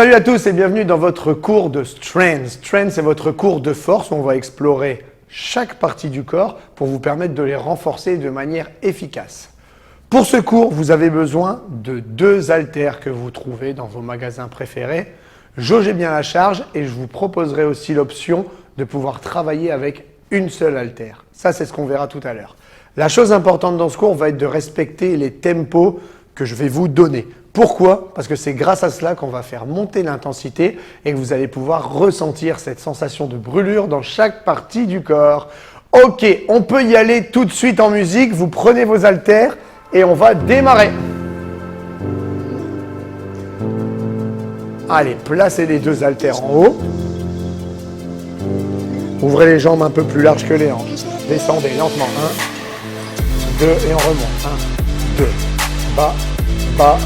Salut à tous et bienvenue dans votre cours de Strength. Strength, c'est votre cours de force où on va explorer chaque partie du corps pour vous permettre de les renforcer de manière efficace. Pour ce cours, vous avez besoin de 2 haltères que vous trouvez dans vos magasins préférés. Jaugez bien la charge et je vous proposerai aussi l'option de pouvoir travailler avec une seule haltère. Ça, c'est ce qu'on verra tout à l'heure. La chose importante dans ce cours va être de respecter les tempos que je vais vous donner. Pourquoi? Parce que c'est grâce à cela qu'on va faire monter l'intensité et que vous allez pouvoir ressentir cette sensation de brûlure dans chaque partie du corps. Ok, on peut y aller tout de suite en musique. Vous prenez vos haltères et on va démarrer. Allez, placez les 2 haltères en haut. Ouvrez les jambes un peu plus larges que les hanches. Descendez lentement. 1, 2 et on remonte. 1, 2, bas, bas,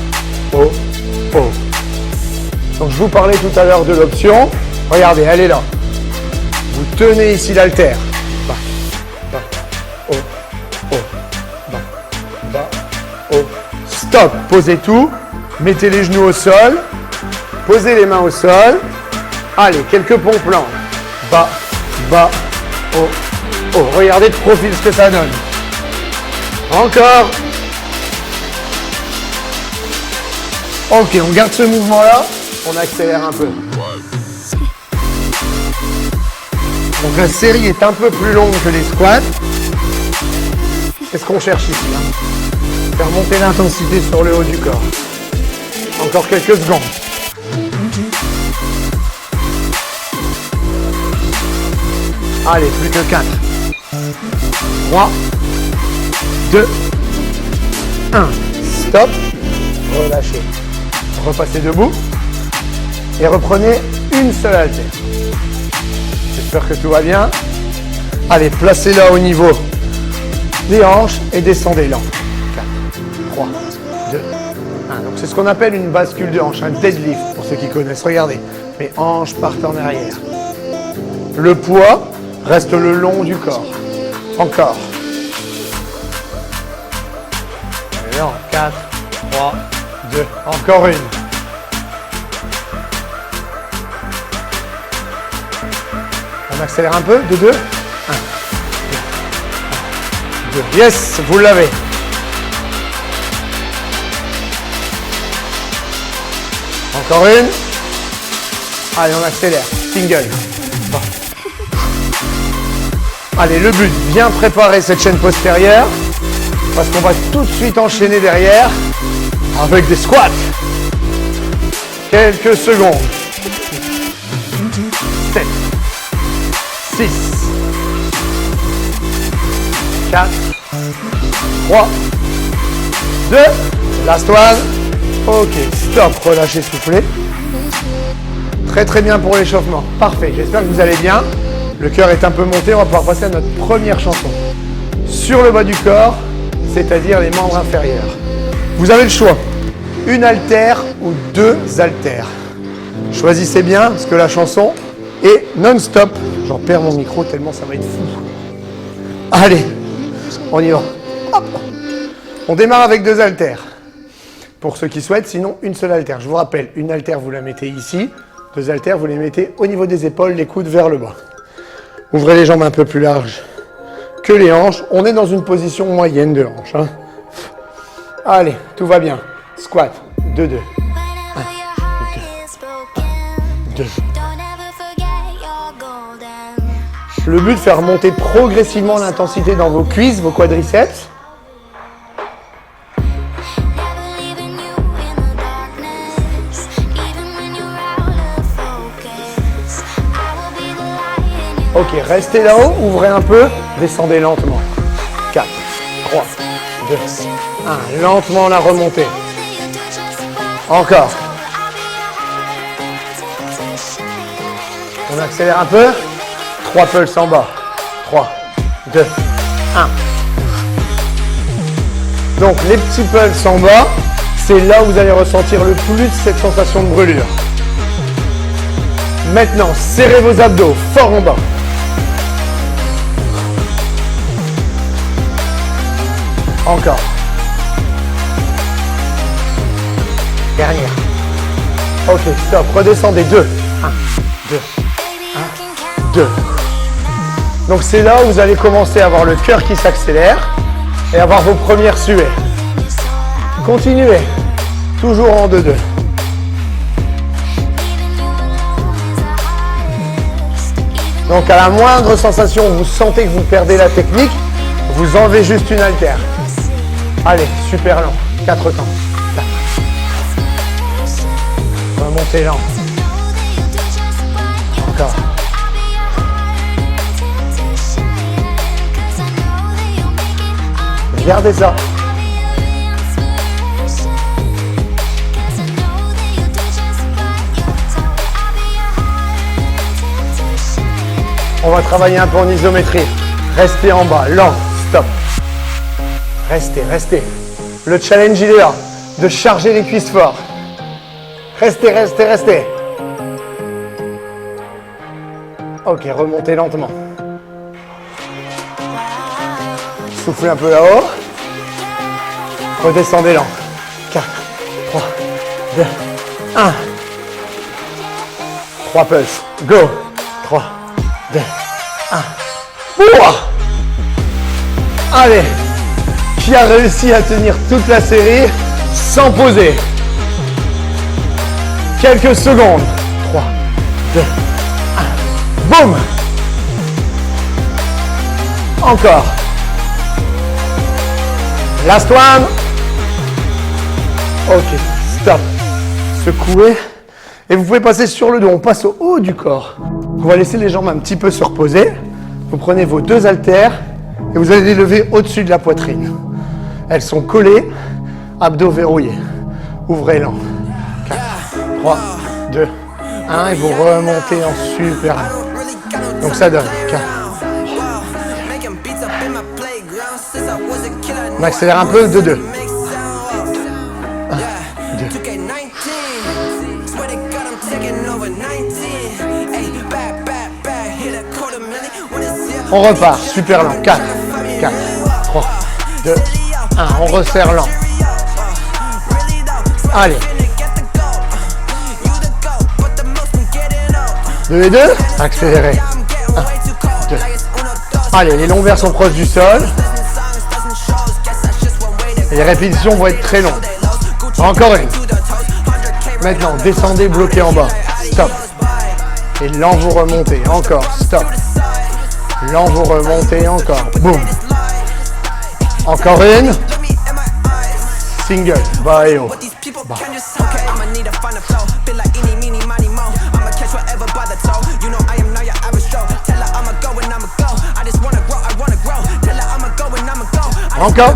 haut, haut. Donc je vous parlais tout à l'heure de l'option. Regardez, elle est là. Vous tenez ici l'haltère. Bas, bas, haut, haut, bas, bas, haut. Stop. Posez tout. Mettez les genoux au sol. Posez les mains au sol. Allez, quelques pompes lents. Bas, bas, haut, haut. Regardez de profil ce que ça donne. Encore. Ok, on garde ce mouvement-là. On accélère un peu. Donc la série est un peu plus longue que les squats. C'est ce qu'on cherche ici. Faire monter l'intensité sur le haut du corps. Encore quelques secondes. Allez, plus que 4. 3, 2, 1. Stop. Relâchez. Repassez debout. Et reprenez une seule haltère. J'espère que tout va bien. Allez, placez-la au niveau des hanches et descendez lent. 4, 3, 2, 1. Donc c'est ce qu'on appelle une bascule de hanche, un deadlift pour ceux qui connaissent. Regardez, mes hanches partent en arrière. Le poids reste le long du corps. Encore. Et en 4, 3, 2. Encore une. On accélère un peu. 2, 2. 1, 2, 2. Yes, vous l'avez. Encore une. Allez, on accélère. Single. Bon. Allez, le but, bien préparer cette chaîne postérieure parce qu'on va tout de suite enchaîner derrière avec des squats. Quelques secondes. 7, 6, 4, 3, 2, last one. Ok, stop, relâchez, soufflez. Très très bien pour l'échauffement. Parfait, j'espère que vous allez bien. Le cœur est un peu monté, on va pouvoir passer à notre première chanson. Sur le bas du corps, c'est-à-dire les membres inférieurs. Vous avez le choix, une haltère ou 2 haltères. Choisissez bien, parce que la chanson est non-stop. J'en perds mon micro tellement ça va être fou. Allez, on y va. Hop. On démarre avec 2 haltères. Pour ceux qui souhaitent, sinon une seule haltère. Je vous rappelle, une haltère, vous la mettez ici. 2 haltères, vous les mettez au niveau des épaules, les coudes vers le bas. Ouvrez les jambes un peu plus larges que les hanches. On est dans une position moyenne de hanche. Allez, tout va bien. Squat. 2, 2. 1, 2. 2. Le but, faire monter progressivement l'intensité dans vos cuisses, vos quadriceps. Ok, restez là-haut, ouvrez un peu, descendez lentement. 4, 3, 2, 1. Lentement la remontée. Encore. On accélère un peu. 3 pulses en bas. 3, 2, 1. Donc les petits pulses en bas, c'est là où vous allez ressentir le plus cette sensation de brûlure. Maintenant, serrez vos abdos fort en bas. Encore. Dernière. Ok, stop. Redescendez. 2. 1, 2, 1, 2. Donc c'est là où vous allez commencer à avoir le cœur qui s'accélère et avoir vos premières suées. Continuez. Toujours en 2-2. Donc à la moindre sensation où vous sentez que vous perdez la technique, vous enlevez juste une haltère. Allez, super lent. 4 temps. 4. Remontez lent. Encore. Regardez ça. On va travailler un peu en isométrie. Restez en bas, lent, stop. Restez, restez. Le challenge, il est là, de charger les cuisses fort. Restez, restez, restez. Ok, remontez lentement. Soufflez un peu là-haut. Redescendez lent. 4, 3, 2, 1. 3 pulses. Go. 3, 2, 1. Ouah. Allez. Qui a réussi à tenir toute la série sans poser? Quelques secondes. 3, 2, 1. Boum. Encore. Last one. Ok, stop. Secouez. Et vous pouvez passer sur le dos. On passe au haut du corps. On va laisser les jambes un petit peu se reposer. Vous prenez vos 2 haltères et vous allez les lever au-dessus de la poitrine. Elles sont collées, abdos verrouillés. Ouvrez lent. 4, 3, 2, 1 et vous remontez en super lent. Donc ça donne 4. On accélère un peu, 2-2. 1, 2. On repart, super lent. 4, 4, 3, 2, 1. On resserre lent. Allez. 2 et 2. Accélérez. 1, 2. Allez, les longueurs sont proches du sol. Et les répétitions vont être très longues. Encore une. Maintenant, descendez, bloquez en bas. Stop. Et lent, vous remontez. Encore. Stop. Lent, vous remontez. Encore. Boum. Encore une. Single. Bas et haut. Bas. Encore.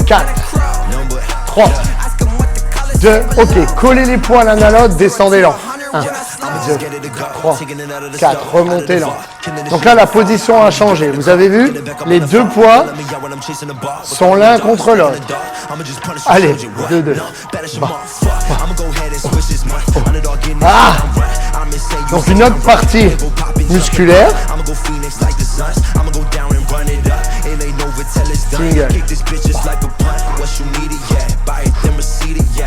4, 3, 2, ok, collez les poids l'un à l'autre, descendez lent. 1, 2, 3, 4, remontez lent. Donc là, la position a changé. Vous avez vu, les 2 poids sont l'un contre l'autre. Allez, 2, 2. Ah! Donc une autre partie musculaire. Single.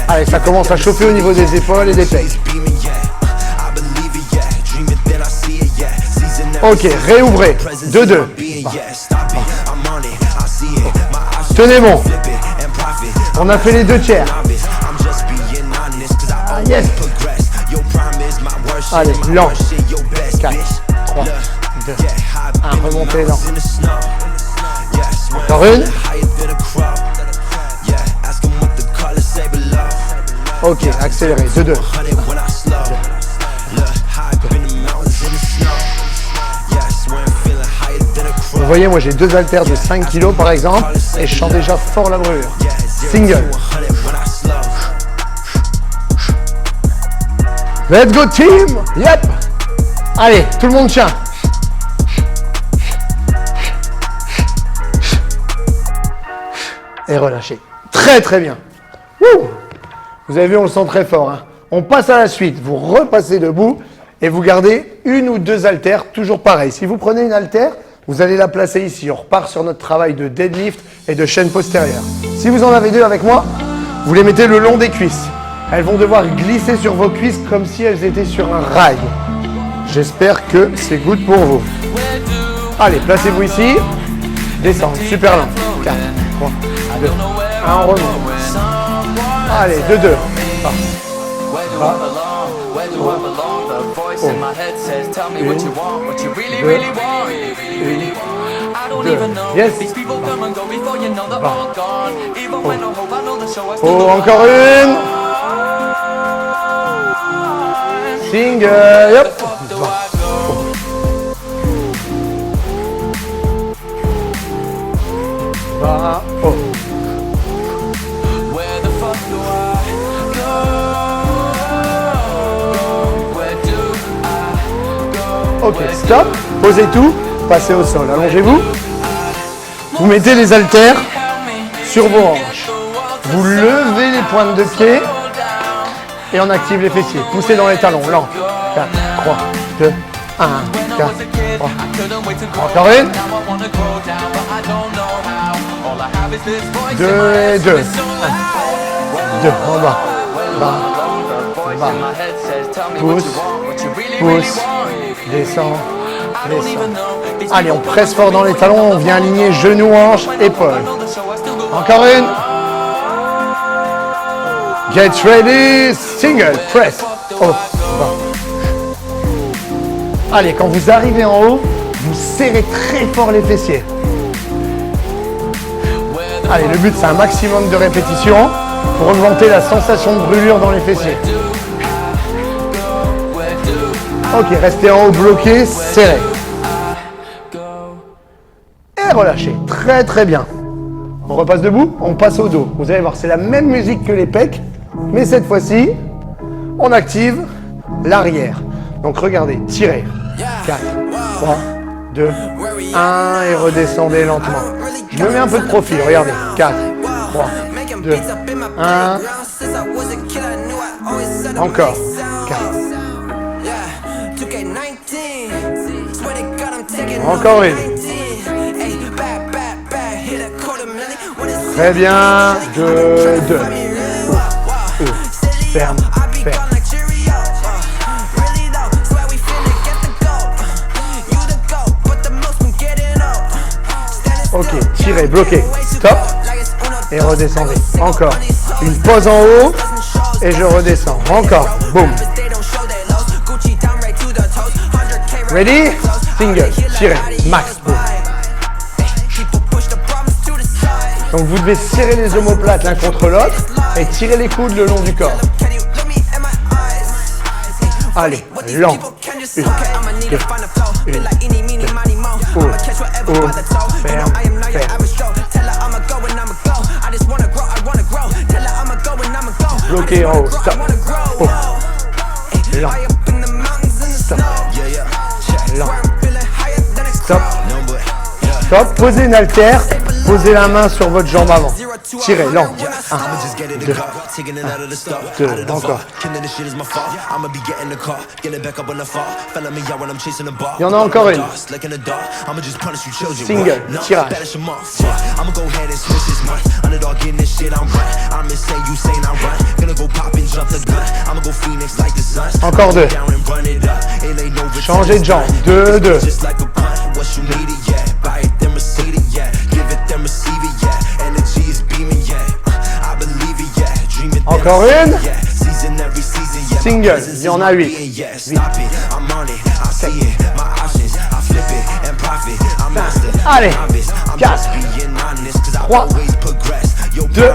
Allez, ça commence à chauffer au niveau des épaules et des pecs. Ok, réouvrez. 2-2. Tenez bon. On a fait les 2 tiers. Ah, yes. Allez, lent. 4, 3, 2, 1. Remontez lent. Encore une. Ok, accélérez. 2-2. Vous voyez, moi j'ai 2 haltères de 5 kg par exemple et je sens déjà fort la brûlure. Single. Let's go team. Yep. Allez, tout le monde tient. Et relâchez. Très très bien. Wouh. Vous avez vu, on le sent très fort. Hein. On passe à la suite. Vous repassez debout et vous gardez 1 ou 2 haltères, toujours pareil. Si vous prenez une haltère, Vous allez la placer ici. On repart sur notre travail de deadlift et de chaîne postérieure. Si vous en avez deux avec moi, vous les mettez le long des cuisses. Elles vont devoir glisser sur vos cuisses comme si elles étaient sur un rail. J'espère que c'est good pour vous. Allez, placez-vous ici. Descendre, super lent. 4, 3, 2, 1, on remonte. Allez, 2, 2. Bas. Bas. Oh. Oh. Une. Deux. Deux. Yes. Bas. Oh. Oh, encore une. Single. Hop. Bas. Bas. Oh. Ok, stop, posez tout, passez au sol, allongez-vous. Vous mettez les haltères sur vos hanches. Vous levez les pointes de pied et on active les fessiers. Poussez dans les talons, lent. 4, 3, 2, 1, 4, 3. Encore une. 2 et 2. 1, 2, en bas. Bas. Bas. Pousse. Pousse. Descend. Descend. Allez, on presse fort dans les talons. On vient aligner genoux, hanches, épaules. Encore une. Get ready. Single. Press. Oh. Bas. Allez, quand vous arrivez en haut, vous serrez très fort les fessiers. Allez, le but, c'est un maximum de répétitions pour augmenter la sensation de brûlure dans les fessiers. Ok, restez en haut, bloqué, serré. Et relâchez. Très, très bien. On repasse debout, on passe au dos. Vous allez voir, c'est la même musique que les pecs, mais cette fois-ci, on active l'arrière. Donc, regardez, tirez. 4, 3, 2, 1 et redescendez lentement. Je me mets un peu de profil, regardez. 4, 3, 2, 1. Encore. 4. Encore une. Très bien. 2, 2. Ferme, ferme. Ok, tirez, bloquez. Stop. Et redescendez. Encore. Une pause en haut. Et je redescends. Encore. Boum. Ready? Single. Tirez. Max. Boum. Donc vous devez serrer les omoplates l'un contre l'autre et tirer les coudes le long du corps. Allez, lent. 1, 2, 1, 2. Oh, oh, ferme, ferme. Bloqué en haut, stop. Oh. Lent. Stop. Lent. Stop. Stop. Posez une haltère. Posez la main sur votre jambe avant. Tirez, lent. 1, 2, 2, encore. Il y en a encore une. Single, tirage. Encore 2. Changez de jambe. 2, 2. Encore une. Single, il y en a 8. 8. 7. Allez, 4, 3, 2.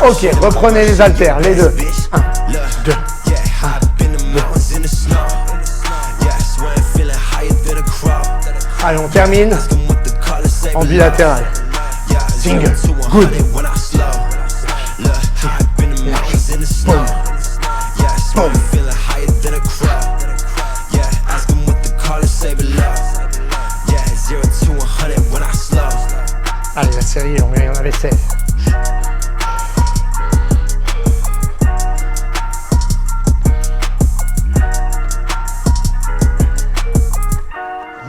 Ok, reprenez les haltères, les deux. 1, 2, 1, 2. Allez, on termine en bilatéral. Single, good. Boom. Boom. Allez, la série est longue, il y en avait 16.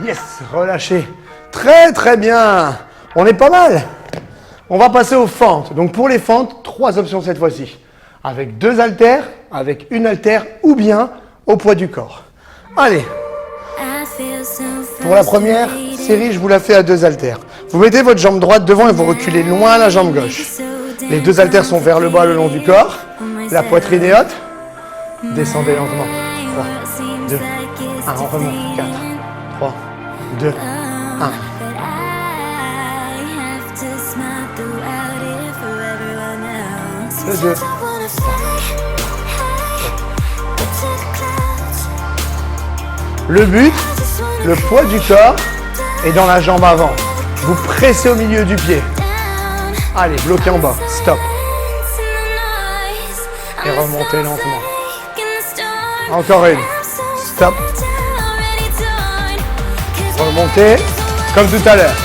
Yes, relâchez. Très très bien. On est pas mal. On va passer aux fentes. Donc pour les fentes, 3 options cette fois-ci. Avec 2 haltères, avec une haltère ou bien au poids du corps. Allez. Pour la première série, je vous la fais à 2 haltères. Vous mettez votre jambe droite devant et vous reculez loin la jambe gauche. Les 2 haltères sont vers le bas le long du corps. La poitrine est haute. Descendez lentement. 3, 2, 1. On remonte. 4, 3, 2, 1. Le 2. Le but, le poids du corps est dans la jambe avant. Vous pressez au milieu du pied. Allez, bloquez en bas. Stop. Et remontez lentement. Encore une. Stop. Remontez. Comme tout à l'heure.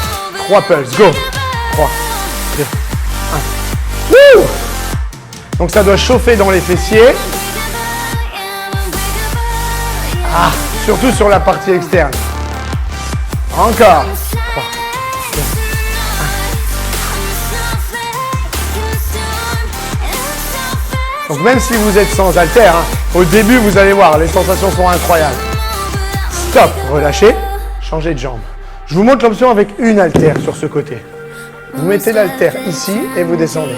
3 pulses. Go. 3, 2, 1. Wouh! Donc ça doit chauffer dans les fessiers. Ah, surtout sur la partie externe. Encore. 3, 2, 1. Donc même si vous êtes sans haltère, au début vous allez voir, les sensations sont incroyables. Stop, relâchez, changez de jambe. Je vous montre l'option avec une haltère sur ce côté. Vous mettez l'haltère ici et vous descendez.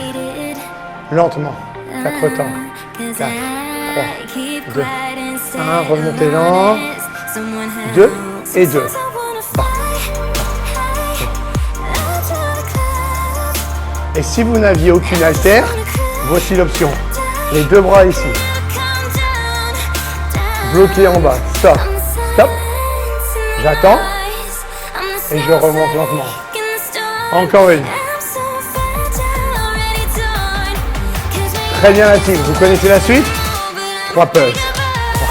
Lentement. 4 temps. 4, 3, 2, 1. Remontez lent. 2 et 2. Bas. Et si vous n'aviez aucune haltère, voici l'option. Les 2 bras ici. Bloqué en bas. Stop. Stop. J'attends. Et je remonte lentement. Encore une. Très bien la team. Vous connaissez la suite? 3 pulses. 3,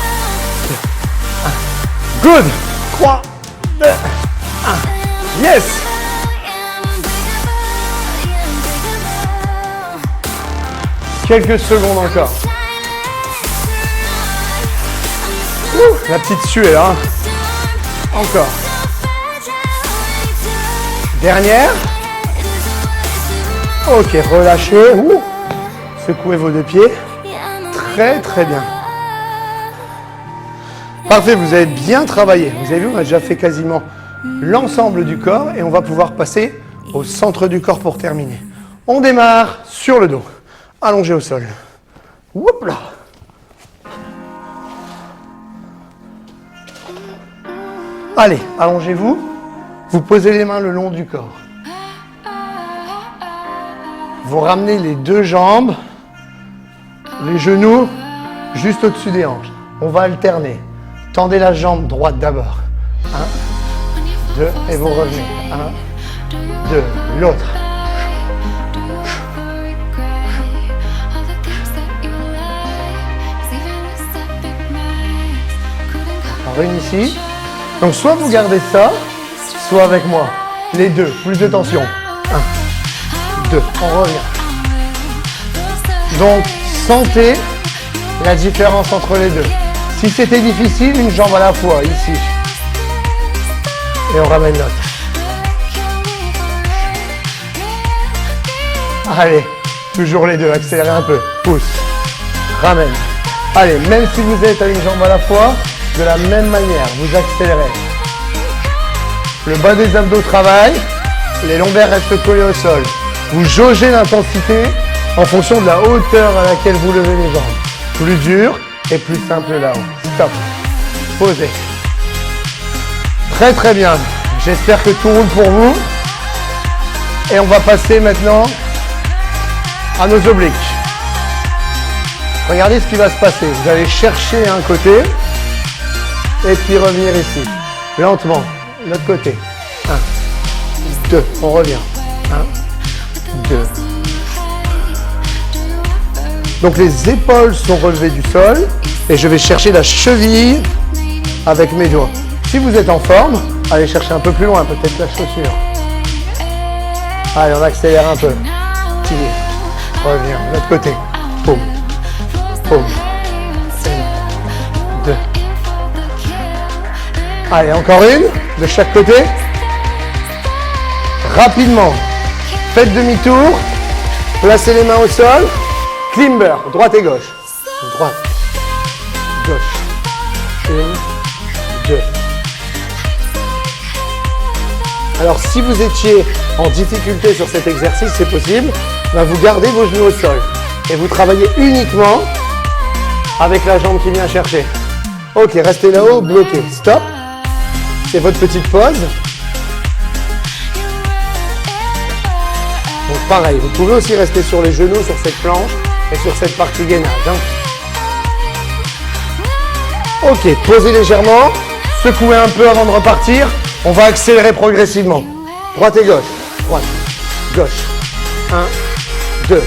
2, 1. Good. 3, 2, 1. Yes. Quelques secondes encore. Ouh, la petite suée là. Encore. Dernière. Ok, relâchez. Ouh. Secouez vos 2 pieds. Très très bien. Parfait, vous avez bien travaillé. Vous avez vu, on a déjà fait quasiment l'ensemble du corps et on va pouvoir passer au centre du corps pour terminer. On démarre sur le dos. Allongé au sol. Hop là. Allez, allongez-vous. Vous posez les mains le long du corps. Vous ramenez les 2 jambes, les genoux juste au-dessus des hanches. On va alterner. Tendez la jambe droite d'abord. 1, 2 et vous revenez. 1, 2, l'autre. Une ici. Donc soit vous gardez ça, soit avec moi. Les 2, plus de tension. 1, 2, on revient. Donc sentez la différence entre les 2. Si c'était difficile, une jambe à la fois, ici. Et on ramène l'autre. Allez, toujours les 2, accélérez un peu. Pousse, ramène. Allez, même si vous êtes à une jambe à la fois, de la même manière, vous accélérez. Le bas des abdos travaille, les lombaires restent collés au sol. Vous jaugez l'intensité en fonction de la hauteur à laquelle vous levez les jambes. Plus dur et plus simple là-haut. Stop. Posez. Très très bien. J'espère que tout roule pour vous. Et on va passer maintenant à nos obliques. Regardez ce qui va se passer. Vous allez chercher un côté. Et puis revenir ici. Lentement. L'autre côté. 1, 2. On revient. 1, 2. Donc les épaules sont relevées du sol. Et je vais chercher la cheville avec mes doigts. Si vous êtes en forme, allez chercher un peu plus loin. Peut-être la chaussure. Allez, on accélère un peu. Tire. Reviens. L'autre côté. Boum. Boum. 1, 2. Allez, encore une, de chaque côté. Rapidement. Faites demi-tour. Placez les mains au sol. Climber, droite et gauche. Droite, gauche. 1, 2. Alors, si vous étiez en difficulté sur cet exercice, c'est possible, ben vous gardez vos genoux au sol. Et vous travaillez uniquement avec la jambe qui vient chercher. Ok, restez là-haut, bloquez. Stop. C'est votre petite pause. Donc pareil, vous pouvez aussi rester sur les genoux, sur cette planche et sur cette partie gainage. Ok, posez légèrement, secouez un peu avant de repartir. On va accélérer progressivement. Droite et gauche. Droite, gauche. 1, 2.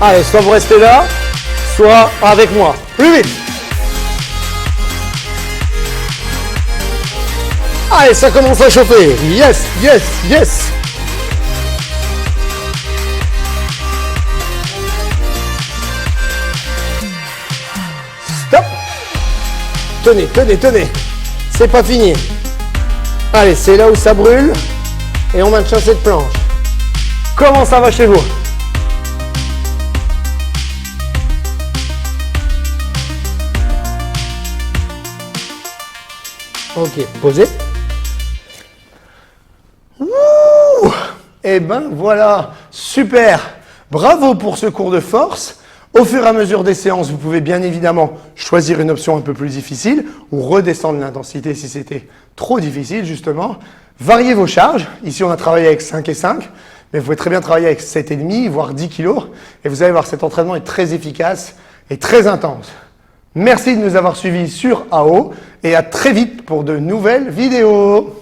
Allez, soit vous restez là, soit avec moi. Plus vite. Allez, ça commence à chauffer. Yes, yes, yes. Stop. Tenez, tenez, tenez. C'est pas fini. Allez, c'est là où ça brûle. Et on maintient cette planche. Comment ça va chez vous? Ok, posez. Ouh, et ben voilà, super. Bravo pour ce cours de force. Au fur et à mesure des séances, vous pouvez bien évidemment choisir une option un peu plus difficile ou redescendre l'intensité si c'était trop difficile justement. Variez vos charges. Ici, on a travaillé avec 5 et 5, mais vous pouvez très bien travailler avec 7,5 voire 10 kg. Et vous allez voir, cet entraînement est très efficace et très intense. Merci de nous avoir suivis sur AO et à très vite pour de nouvelles vidéos.